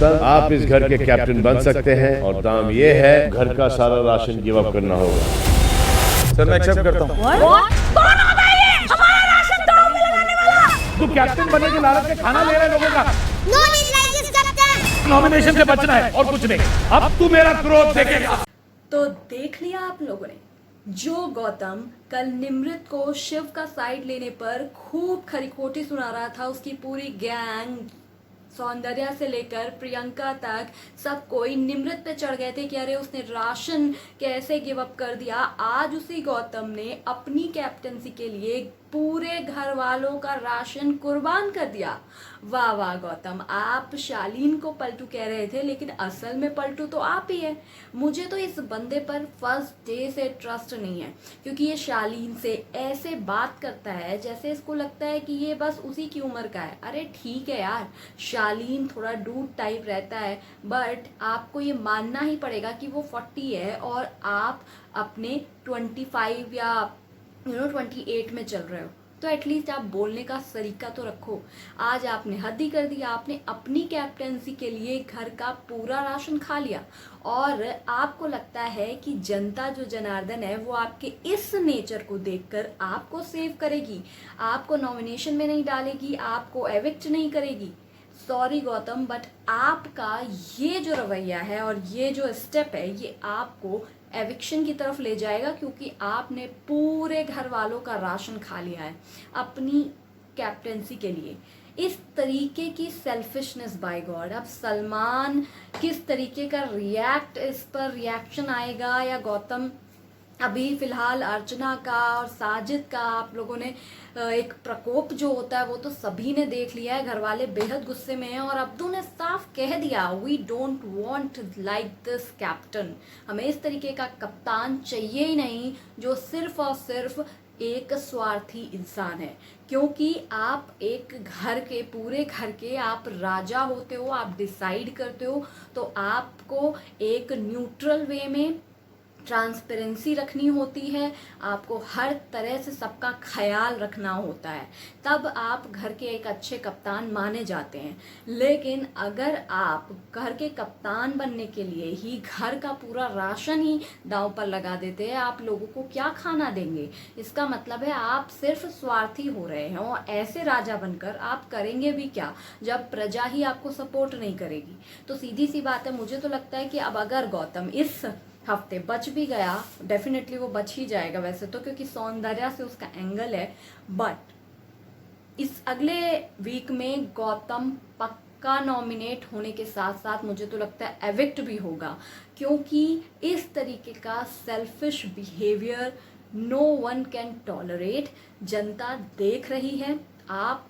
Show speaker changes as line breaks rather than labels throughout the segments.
गौतम, आप इस घर के कैप्टन बन सकते हैं और दाम ये है, घर का सारा राशन गिव अप करना होगा।
सर मैं एक्सेप्ट करता हूँ।
कौन होगा ये? हमारा राशन दांव में लगाने वाला?
तू कैप्टन बनने के लालच में खाना ले रहा है लोगों का।
No need like this captain.
Nomination से बचना है और कुछ नहीं। अब तू मेरा क्रोध देखेगा।
तो देख लिया आप लोगों ने, जो गौतम कल निमृत को शिव का साइड लेने पर खूब खरीखोटी सुना रहा था, उसकी पूरी गैंग सौंदर्या से लेकर प्रियंका तक सब कोई निमृत पे चढ़ गए थे कि अरे उसने राशन कैसे गिव अप कर दिया। आज उसी गौतम ने अपनी कैप्टनसी के लिए पूरे घर वालों का राशन कुर्बान कर दिया। वाह वाह गौतम, आप शालीन को पलटू कह रहे थे, लेकिन असल में पलटू तो आप ही है। मुझे तो इस बंदे पर फर्स्ट डे से ट्रस्ट नहीं है, क्योंकि ये शालीन से ऐसे बात करता है जैसे इसको लगता है कि ये बस उसी की उम्र का है। अरे ठीक है यार, शालीन थोड़ा डूड टाइप रहता है, बट आपको ये मानना ही पड़ेगा कि वो 40 है और आप अपने 25 या 28 में चल रहे हो। तो एटलीस्ट आप बोलने का सलीका तो रखो। आज आपने हद ही कर दिया, आपने अपनी कैप्टेंसी के लिए घर का पूरा राशन खा लिया और आपको लगता है कि जनता जो जनार्दन है वो आपके इस नेचर को देखकर आपको सेव करेगी, आपको नॉमिनेशन में नहीं डालेगी, आपको एविक्ट नहीं करेगी। सॉरी गौतम, बट आपका ये जो रवैया है और ये जो स्टेप है ये आपको एविक्शन की तरफ ले जाएगा, क्योंकि आपने पूरे घर वालों का राशन खा लिया है अपनी कैप्टेंसी के लिए। इस तरीके की सेल्फिशनेस, बाय गॉड, अब सलमान किस तरीके का इस पर रिएक्शन आएगा, या गौतम अभी फिलहाल अर्चना का और साजिद का आप लोगों ने एक प्रकोप जो होता है वो तो सभी ने देख लिया है। घर वाले बेहद गुस्से में हैं और अब्दू ने साफ कह दिया, we don't want like this captain. हमें इस तरीके का कप्तान चाहिए ही नहीं जो सिर्फ और सिर्फ एक स्वार्थी इंसान है, क्योंकि आप एक घर के, पूरे घर के आप राजा होते हो, आप डिसाइड करते हो, तो आपको एक न्यूट्रल वे में ट्रांसपेरेंसी रखनी होती है, आपको हर तरह से सबका ख्याल रखना होता है, तब आप घर के एक अच्छे कप्तान माने जाते हैं। लेकिन अगर आप घर के कप्तान बनने के लिए ही घर का पूरा राशन ही दांव पर लगा देते हैं, आप लोगों को क्या खाना देंगे? इसका मतलब है आप सिर्फ स्वार्थी हो रहे हैं, और ऐसे राजा बनकर आप करेंगे भी क्या जब प्रजा ही आपको सपोर्ट नहीं करेगी? तो सीधी सी बात है, मुझे तो लगता है कि अब अगर गौतम इस हफ्ते बच भी गया, डेफिनेटली वो बच ही जाएगा वैसे तो, क्योंकि सौंदर्या से उसका एंगल है, बट इस अगले वीक में गौतम पक्का नॉमिनेट होने के साथ साथ मुझे तो लगता है एविक्ट भी होगा, क्योंकि इस तरीके का selfish behaviour no one can tolerate. जनता देख रही है, आप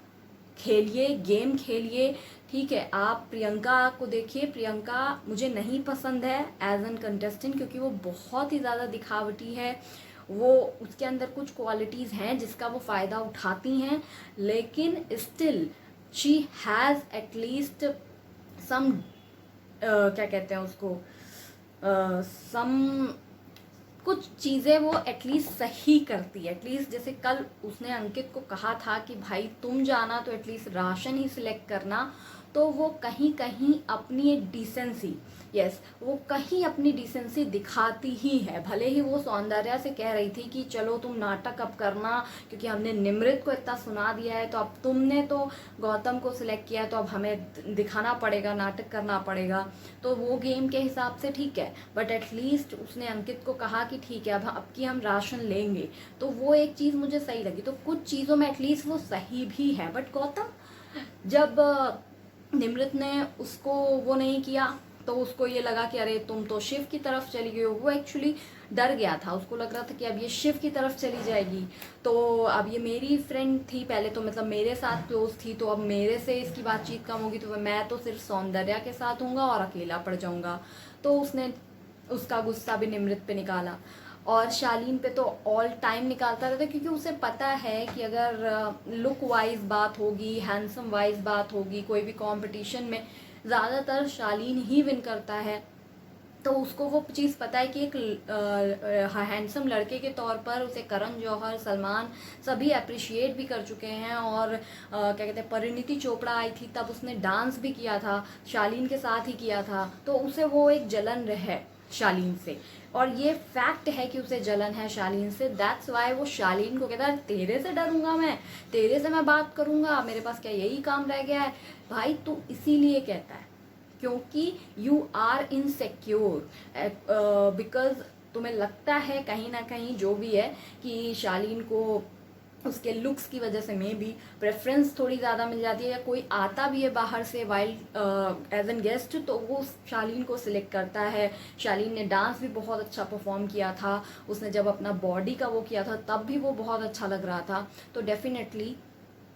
खेलिए, गेम खेलिए, ठीक है। आप प्रियंका को देखिए, प्रियंका मुझे नहीं पसंद है एज एन कंटेस्टेंट, क्योंकि वो बहुत ही ज़्यादा दिखावटी है। वो उसके अंदर कुछ क्वालिटीज़ हैं जिसका वो फ़ायदा उठाती हैं, लेकिन still she has at least some क्या कहते हैं उसको, सम कुछ चीज़ें वो एटलीस्ट सही करती है। एटलीस्ट जैसे कल उसने अंकित को कहा था कि भाई तुम जाना तो एटलीस्ट राशन ही सिलेक्ट करना, तो वो कहीं कहीं अपनी एक डिसेंसी, यस, वो कहीं अपनी डिसेंसी दिखाती ही है। भले ही वो सौंदर्या से कह रही थी कि चलो तुम नाटक अब करना, क्योंकि हमने निमृत को इतना सुना दिया है, तो अब तुमने तो गौतम को सिलेक्ट किया, तो अब हमें दिखाना पड़ेगा, नाटक करना पड़ेगा। तो वो गेम के हिसाब से ठीक है, बट एटलीस्ट उसने अंकित को कहा कि ठीक है अब की हम राशन लेंगे, तो वो एक चीज़ मुझे सही लगी। तो कुछ चीज़ों में एटलीस्ट वो सही भी है। बट गौतम जब निमृत ने उसको वो नहीं किया तो उसको ये लगा कि अरे तुम तो शिव की तरफ चली गई हो। वो एक्चुअली डर गया था, उसको लग रहा था कि अब ये शिव की तरफ चली जाएगी, तो अब ये मेरी फ्रेंड थी पहले, तो मतलब मेरे साथ क्लोज थी, तो अब मेरे से इसकी बातचीत कम होगी, तो मैं तो सिर्फ सौंदर्या के साथ हूँगा और अकेला पड़ जाऊँगा। तो उसने उसका गुस्सा भी निमृत पे निकाला और शालीन पे तो ऑल टाइम निकालता रहता है, क्योंकि उसे पता है कि अगर लुक वाइज बात होगी, हैंडसम वाइज बात होगी, कोई भी कंपटीशन में ज़्यादातर शालीन ही विन करता है। तो उसको वो चीज़ पता है कि एक हैंडसम लड़के के तौर पर उसे करण जौहर, सलमान सभी अप्रिशिएट भी कर चुके हैं। और क्या कहते हैं, परिणीति चोपड़ा आई थी तब उसने डांस भी किया था, शालीन के साथ ही किया था, तो उसे वो एक जलन है शालीन से, और ये फैक्ट है कि उसे जलन है शालीन से। दैट्स वाई वो शालीन को कहता है तेरे से डरूंगा मैं, तेरे से मैं बात करूंगा, मेरे पास क्या यही काम रह गया है भाई। तू इसीलिए कहता है क्योंकि यू आर इनसिक्योर, बिकॉज तुम्हें लगता है कहीं ना कहीं जो भी है कि शालीन को उसके लुक्स की वजह से मे बी प्रेफरेंस थोड़ी ज़्यादा मिल जाती है, या कोई आता भी है बाहर से वाइल एज एन गेस्ट तो वो शालीन को सिलेक्ट करता है। शालीन ने डांस भी बहुत अच्छा परफॉर्म किया था, उसने जब अपना बॉडी का वो किया था तब भी वो बहुत अच्छा लग रहा था। तो डेफिनेटली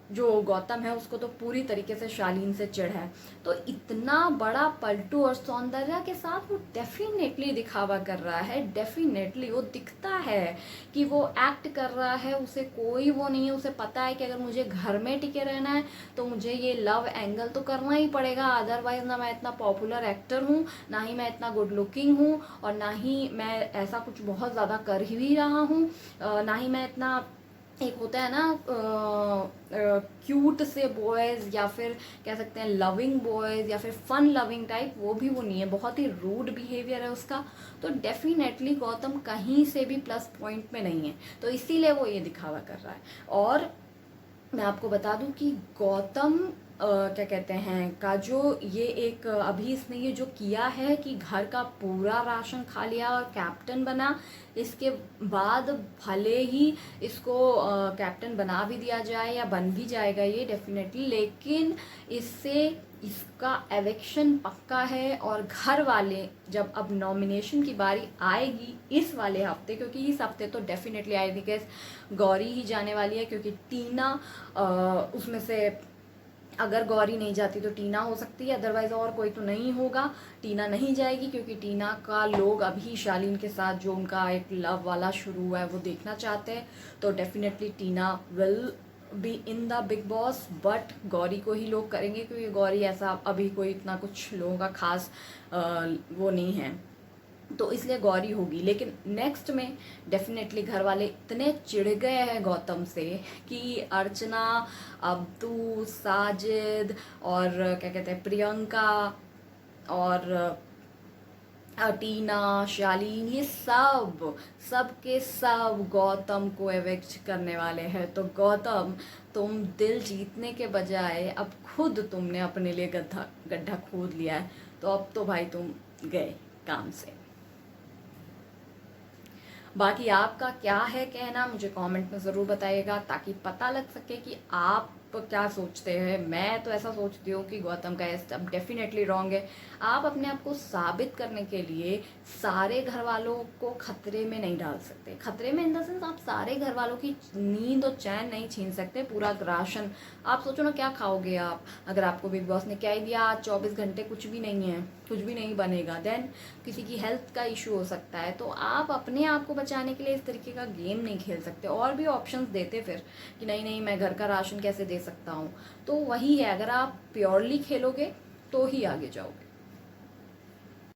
जो गौतम है उसको तो पूरी तरीके से शालीन से चिढ़ है। तो इतना बड़ा पलटू और सौंदर्य के साथ वो डेफिनेटली दिखावा कर रहा है, डेफिनेटली वो दिखता है कि वो एक्ट कर रहा है, उसे कोई वो नहीं है। उसे पता है कि अगर मुझे घर में टिके रहना है तो मुझे ये लव एंगल तो करना ही पड़ेगा, अदरवाइज ना मैं इतना पॉपुलर एक्टर हूँ, ना ही मैं इतना गुड लुकिंग हूँ, और ना ही मैं ऐसा कुछ बहुत ज़्यादा कर ही रहा हूँ, ना ही मैं इतना एक होता है ना क्यूट से बॉयज़, या फिर कह सकते हैं लविंग बॉयज़, या फिर फन लविंग टाइप, वो भी वो नहीं है, बहुत ही रूड बिहेवियर है उसका। तो डेफिनेटली गौतम कहीं से भी प्लस पॉइंट में नहीं है, तो इसीलिए वो ये दिखावा कर रहा है। और मैं आपको बता दूं कि गौतम क्या कहते हैं का जो ये एक अभी इसने ये जो किया है कि घर का पूरा राशन खा लिया और कैप्टन बना, इसके बाद भले ही इसको कैप्टन बना भी दिया जाए या बन भी जाएगा ये डेफिनेटली, लेकिन इससे इसका एविक्शन पक्का है। और घर वाले जब अब नॉमिनेशन की बारी आएगी इस वाले हफ्ते, क्योंकि इस हफ्ते तो डेफिनेटली आई थिंक गौरी ही जाने वाली है, क्योंकि टीना उसमें से अगर गौरी नहीं जाती तो टीना हो सकती है, अदरवाइज और कोई तो नहीं होगा। टीना नहीं जाएगी क्योंकि टीना का लोग अभी शालीन के साथ जो उनका एक लव वाला शुरू हुआ है वो देखना चाहते हैं, तो definitely Tina will be in the big boss, but Gauri को ही लोग करेंगे क्योंकि गौरी ऐसा अभी कोई इतना कुछ लोगों का खास वो नहीं है, तो इसलिए गौरी होगी। लेकिन नेक्स्ट में डेफिनेटली घर वाले इतने चिढ़ गए हैं गौतम से कि अर्चना, अब्दू, साजिद और क्या कहते हैं प्रियंका और टीना, शालीन, ये सब के सब गौतम को एविक्ट करने वाले हैं। तो गौतम, तुम दिल जीतने के बजाय अब खुद तुमने अपने लिए गड्ढा खोद लिया है, तो अब तो भाई तुम गए काम से। बाकी आपका क्या है कहना मुझे कमेंट में ज़रूर बताइएगा, ताकि पता लग सके कि आप क्या सोचते हैं। मैं तो ऐसा सोचती हूँ कि गौतम का ये स्टेप डेफिनेटली रॉन्ग है। आप अपने आप को साबित करने के लिए सारे घर वालों को खतरे में नहीं डाल सकते। खतरे में इन द सेंस आप सारे घर वालों की नींद और चैन नहीं छीन सकते। पूरा राशन, आप सोचो ना क्या खाओगे आप, अगर आपको बिग बॉस ने क्या ही दिया आज 24 घंटे कुछ भी नहीं है, कुछ भी नहीं बनेगा, देन किसी की हेल्थ का इशू हो सकता है। तो आप अपने आप को बचाने के लिए इस तरीके का गेम नहीं खेल सकते। और भी ऑप्शंस देते फिर कि नहीं मैं घर का राशन कैसे दे सकता हूँ। तो वही है, अगर आप प्योरली खेलोगे तो ही आगे जाओगे।